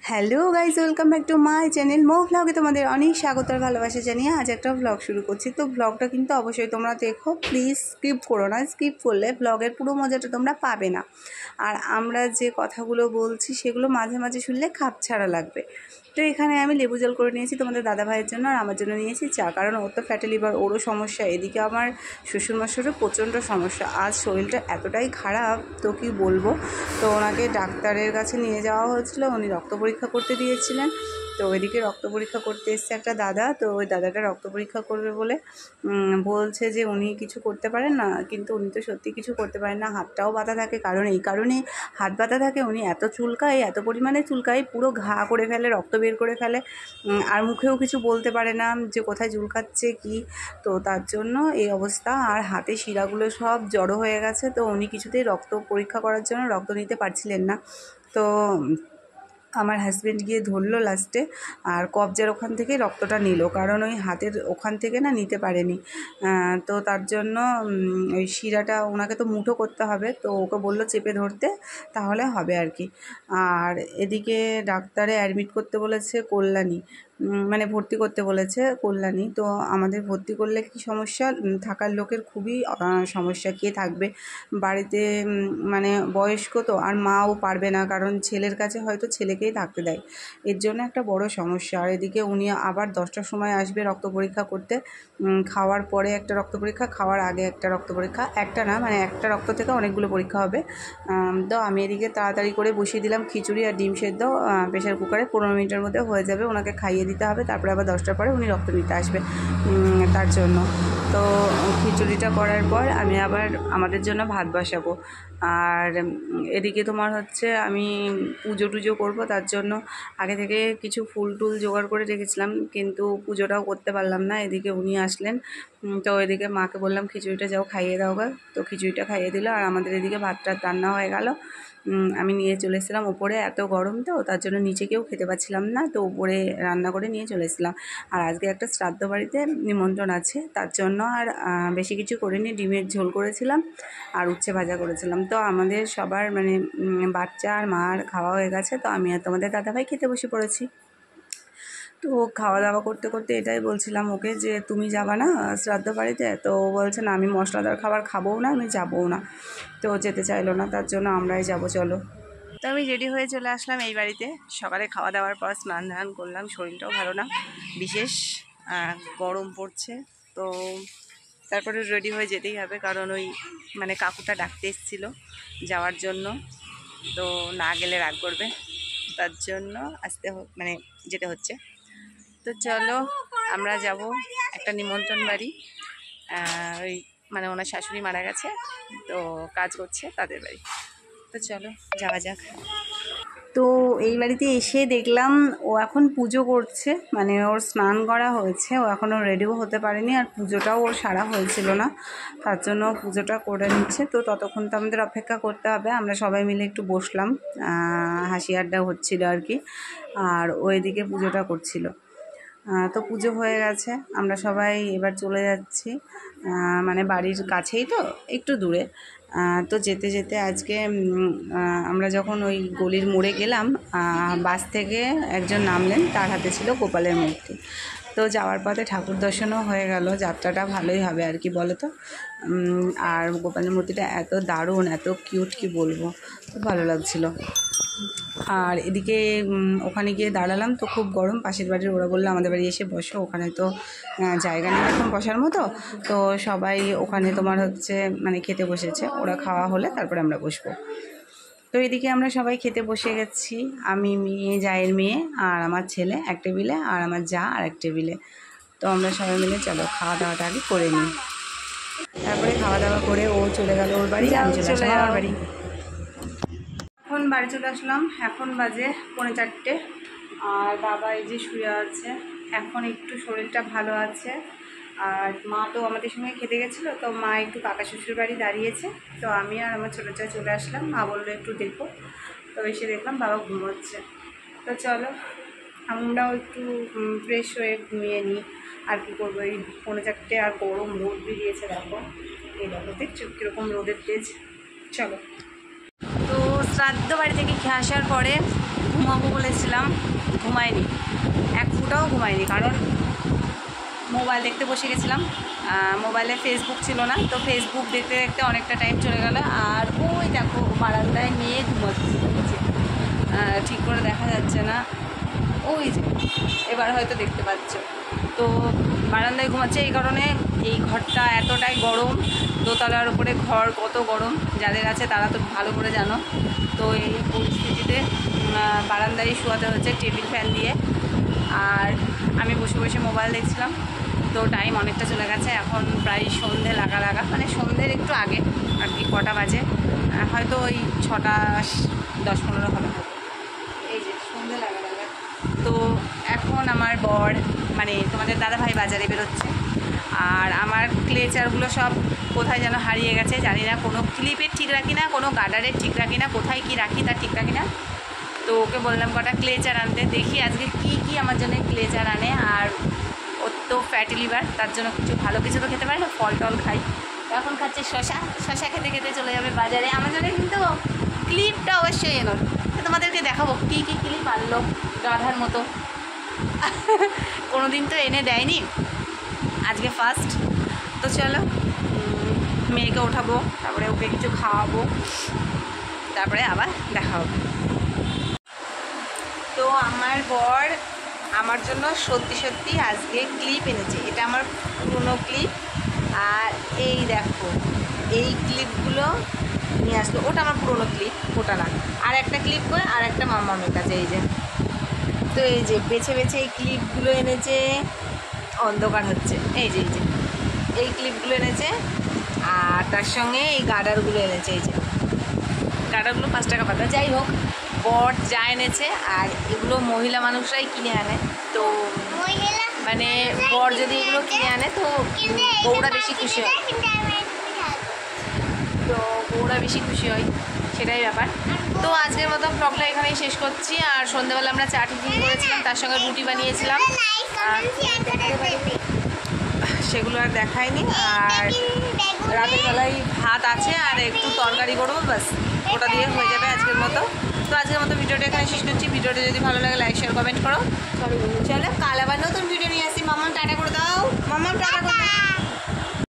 Hello guys, welcome back to my channel মো ভ্লগে তোমাদের অনেক স্বাগত আর ভালোবাসা জানিয়ে আজ একটা ভ্লগ শুরু করছি। তো ভ্লগটা কিন্তু অবশ্যই তোমরা দেখো, প্লিজ স্কিপ করো না। স্কিপ করলে ভ্লগের পুরো মজাটা তোমরা পাবে না। আর আমরা যে কথাগুলো বলছি সেগুলো মাঝে মাঝে শুনলে খাপছাড়া লাগবে। তো এখানে আমি লেবু জল করে নিয়েছি তোমাদের দাদা ভাইয়ের জন্য, আর আমার জন্য নিয়েছি চা, কারণ ওর তো ফ্যাটি লিভার, ওরও সমস্যা, এদিকে আমার শ্বশুরমশারও প্রচণ্ড সমস্যা। আজ শরীরটা এতটাই খারাপ তো কি বলবো। তো ওনাকে ডাক্তারের কাছে নিয়ে যাওয়া হয়েছিল, উনি রক্ত পরীক্ষা করতে দিয়েছিলেন। তো ওইদিকে রক্ত পরীক্ষা করতে এসছে একটা দাদা, তো ওই দাদাটা রক্ত পরীক্ষা করবে বলে বলছে যে উনি কিছু করতে পারেন না, কিন্তু উনি তো সত্যি কিছু করতে পারেন না। হাতটাও বাঁধা থাকে, কারণ এই কারণে হাত বাঁধা থাকে, উনি এত চুলকায়, এত পরিমাণে চুলকায়, পুরো ঘা করে ফেলে, রক্ত বের করে ফেলে, আর মুখেও কিছু বলতে পারে না যে কোথায় চুলকাচ্ছে কি। তো তার জন্য এই অবস্থা, আর হাতে শিরাগুলো সব জড়ো হয়ে গেছে। তো উনি কিছুতেই রক্ত পরীক্ষা করার জন্য রক্ত নিতে পারছিলেন না। তো আমার হাজব্যান্ড গিয়ে ধরলো লাস্টে, আর কবজার ওখান থেকে রক্তটা নিল, কারণ ওই হাতের ওখান থেকে না নিতে পারেনি। তো তার জন্য ওই শিরাটা ওনাকে তো মুঠো করতে হবে, তো ওকে বললো চেপে ধরতে, তাহলে হবে আর কি। আর এদিকে ডাক্তারে অ্যাডমিট করতে বলেছে কল্যাণী, মানে ভর্তি করতে বলেছে কল্যাণী। তো আমাদের ভর্তি করলে কি সমস্যা, থাকার লোকের খুবই সমস্যা, কে থাকবে বাড়িতে, মানে বয়স্ক তো, আর মাও পারবে না, কারণ ছেলের কাছে হয়তো ছেলেকেই থাকতে দেয়, এর জন্য একটা বড় সমস্যা। আর এদিকে উনি আবার 10টার সময় আসবে রক্ত পরীক্ষা করতে, খাওয়ার পরে একটা রক্ত পরীক্ষা, খাওয়ার আগে একটা রক্ত পরীক্ষা, একটা না মানে একটা রক্ত থেকে অনেকগুলো পরীক্ষা হবে। তো আমি এদিকে তাড়াতাড়ি করে বসিয়ে দিলাম খিচুড়ি আর ডিম সেদ্ধ প্রেশার কুকারে, 15 মিনিটের মধ্যে হয়ে যাবে। ওনাকে খাইয়ে দিতে হবে, তারপরে আবার 10টার পরে উনি রক্ত নিতে আসবে, তার জন্য। তো খিচুড়িটা করার পর আমি আবার আমাদের জন্য ভাত বসাবো। আর এদিকে তোমার হচ্ছে আমি পুজো টুজো করবো, তার জন্য আগে থেকে কিছু ফুল টুল জোগাড় করে রেখেছিলাম, কিন্তু পুজোটাও করতে পারলাম না। এদিকে উনি আসলেন, তো এদিকে মাকে বললাম খিচুড়িটা যাও খাইয়ে দাও গা, তো খিচুড়িটা খাইয়ে দিল। আর আমাদের এদিকে ভাতটা রান্না হয়ে গেল। আমি নিয়ে চলে এসেছিলাম ওপরে, এত গরম তো তার জন্য নিচে কেউ খেতে পাচ্ছিলাম না, তো উপরে রান্না করে নিয়ে চলে এসেছিলাম। আর আজকে একটা শ্রাদ্ধ বাড়িতে নিমন্ত্রণ আছে, তার জন্য আর বেশি কিছু করিনি, ডিমের ঝোল করেছিলাম আর উচ্ছে ভাজা করেছিলাম। তো আমাদের সবার মানে বাচ্চা আর মার খাওয়া হয়ে গেছে, তো আমি আর তোমাদের দাদাভাই খেতে বসে পড়েছি। তো খাওয়া দাওয়া করতে করতে এটাই বলছিলাম ওকে যে তুমি যাবা না শ্রাদ্ধ বাড়িতে, তো ও বলছে না আমি মশলাদার খাবার খাবও না, আমি যাবও না। তো যেতে চাইলো না, তার জন্য আমরাই যাবো চলো। তো আমি রেডি হয়ে চলে আসলাম এই বাড়িতে। সকালে খাওয়া দাওয়ার পর স্নান ধান করলাম, শরীরটাও ভালো না, বিশেষ গরম পড়ছে। তো তারপরে রেডি হয়ে যেতেই হবে, কারণ ওই মানে কাকুটা ডাকতে এসেছিলো যাওয়ার জন্য, তো না গেলে রাগ করবে, তার জন্য মানে যেতে হচ্ছে। তো চলো আমরা যাব একটা নিমন্ত্রণ বাড়ি, ওই মানে ওনার শাশুড়ি মারা গেছে, তো কাজ করছে তাদের বাড়ি। তো চলো যাওয়া যাক। তো এই বাড়িতে এসে দেখলাম ও এখন পুজো করছে, মানে ওর স্নান করা হয়েছে, ও এখনও রেডিও হতে পারেনি, আর পুজোটাও ওর সারা হয়েছিল না, তার জন্য পুজোটা করে নিচ্ছে। তো ততক্ষণ তো আমাদের অপেক্ষা করতে হবে। আমরা সবাই মিলে একটু বসলাম, হাসি আড্ডা হচ্ছিল আর কি, আর ও এদিকে পুজোটা করছিল। তো পুজো হয়ে গেছে, আমরা সবাই এবার চলে যাচ্ছি, মানে বাড়ির কাছেই তো, একটু দূরে। তো যেতে যেতে আজকে আমরা যখন ওই গলির মোড়ে গেলাম, বাস থেকে একজন নামলেন, তার হাতে ছিল গোপালের মূর্তি। তো যাওয়ার পথে ঠাকুর দর্শনও হয়ে গেল, যাত্রাটা ভালোই হবে আর কি বলো তো। আর গোপালের মূর্তিটা এত দারুণ, এত কিউট, কি বলবো, খুব ভালো লাগছিলো। আর এদিকে ওখানে গিয়ে দাঁড়ালাম, তো খুব গরম, পাশের বাড়ির ওরা বললো আমাদের বাড়ি এসে বসো, ওখানে তো জায়গা নেই এখন বসার মতো। তো সবাই ওখানে তোমার হচ্ছে মানে খেতে বসেছে, ওরা খাওয়া হলে তারপরে আমরা বসবো। তো এদিকে আমরা সবাই খেতে বসে গেছি, আমি মেয়ে, জায়ের মেয়ে আর আমার ছেলে এক টেবিলে, আর আমার যা আর এক টেবিলে। তো আমরা সবাই মিলে চলো খাওয়া দাওয়াটা আগে করে নিই। তারপরে খাওয়া দাওয়া করে ও চলে গেল ওর বাড়ি, আমি চলে আসলাম আমার বাড়ি। এখন বাড়ি চলে আসলাম, এখন বাজে 3:45, আর বাবা এই যে শুয়ে আছে, এখন একটু শরীরটা ভালো আছে। আর মা তো আমাদের সঙ্গে খেতে গেছিলো, তো মা একটু কাকা শ্বশুর বাড়ি দাঁড়িয়েছে, তো আমি আর আমার ছোটো চা চলে আসলাম। মা বললো একটু দেখো, তো এসে দেখলাম বাবা ঘুমোচ্ছে। তো চলো আমরাও একটু ফ্রেশ হয়ে ঘুমিয়ে নিই, আর কী করবো, এই 3:45 আর গরম রোদ বেরিয়েছে, দেখো এই দেখো দেখছো কীরকম রোদের তেজ। চলো। তো শ্রাদ্ধ বাড়ি থেকে খেয়ে আসার পরে ঘুমাবো বলেছিলাম, ঘুমাইনি, এক ফুটাও ঘুমাইনি, কারণ মোবাইল দেখতে বসে গেছিলাম। মোবাইলে ফেসবুক ছিল না, তো ফেসবুক দেখতে দেখতে অনেকটা টাইম চলে গেল। আর ওই দেখো বারান্দায় মেয়ে ঘুমাচ্ছে, ঠিক করে দেখা যাচ্ছে না, ওই যে এবার হয়তো দেখতে পাচ্ছ। তো বারান্দায় ঘুমাচ্ছে এই কারণে, এই ঘরটা এতটাই গরম, দোতলার উপরে ঘর কত গরম যাদের আছে তারা তো ভালো করে জানো। তো এই পরিস্থিতিতে বারান্দায় শোয়াতে হচ্ছে টেবিল ফ্যান দিয়ে। আর আমি বসে বসে মোবাইল দেখছিলাম। তো টাইম অনেকটা চলে গেছে, এখন প্রায় সন্ধে লাগা, মানে সন্ধ্যের একটু আগে আর কি। কটা বাজে হয়তো ওই 6:10-15 হবে। এই যে সন্ধে লাগা। তো এখন আমার বর মানে তোমাদের দাদাভাই বাজারে বেরোচ্ছে, আর আমার ক্লেচারগুলো সব কোথায় যেন হারিয়ে গেছে, জানি না। কোনো ক্লিপের ঠিক রাখি না, কোনো গার্ডারের ঠিক রাখি না, কোথায় কি রাখি তার ঠিক রাখি না। তো ওকে বললাম কটা ক্লেচার আনতে, দেখি আজকে কি আমার জন্য ক্লেচার আনে। আর ওর তো ফ্যাটি লিভার, তার জন্য ভালো কিছু তো খেতে পারে না, ফল টল খাই। এখন খাচ্ছে শশা খেতে খেতে চলে যাবে বাজারে। আমার জন্য কিন্তু ক্লিপটা অবশ্যই এনো, তোমাদেরকে দেখাবো কী ক্লিপ আনলো, গাধার মতো। কোনো দিন তো এনে দেয়নি, আজকে ফার্স্ট। তো চলো মেয়েকে ওঠাবো, তারপরে ওকে কিছু খাওয়াবো, তারপরে আবার দেখা হবে। তো আমার বর আমার জন্য সত্যি আজকে ক্লিপ এনেছে। এটা আমার পুরনো ক্লিপ, আর এই দেখো এই ক্লিপগুলো নিয়ে আসলো। ওটা আমার পুরনো ক্লিপ, ওটা না, আর একটা ক্লিপ করে আর একটা মামামের কাছে। এই যে, তো এই যে বেছে এই ক্লিপগুলো এনেছে। অন্ধকার হচ্ছে, এই যে এই ক্লিপগুলো এনেছে, আর তার সঙ্গে এই গার্ডারগুলো এনেছে। এই যে গার্ডারগুলো 5 টাকা পাতা। যাই হোক, বর যা এনেছে, আর এগুলো মহিলা মানুষরাই কিনে আনে। তো মানে বর যদি এগুলো কিনে আনে তো বউরা বেশি খুশি হয়, সেটাই ব্যাপার। তো আজকের মতো ব্লগটা এখানেই শেষ করছি। আর সন্ধ্যাবেলা আমরা চা টিফিন করেছিলাম, তার সঙ্গে রুটি বানিয়েছিলাম, সেগুলো আর দেখায়নি। আর রাতের বেলায় ভাত আছে আর একটু তরকারি করবো, ব্যাস ওটা দিয়ে হয়ে যাবে আজকের মতো। তো আজকের মতো ভিডিওটা এখানে শেষ করছি। ভিডিওটা যদি ভালো লাগে লাইক শেয়ার কমেন্ট করো। চলো কাল আবার নতুন ভিডিও নিয়ে আসি। মামাম টাটা করে দাও, মামাম টাটা করে দাও।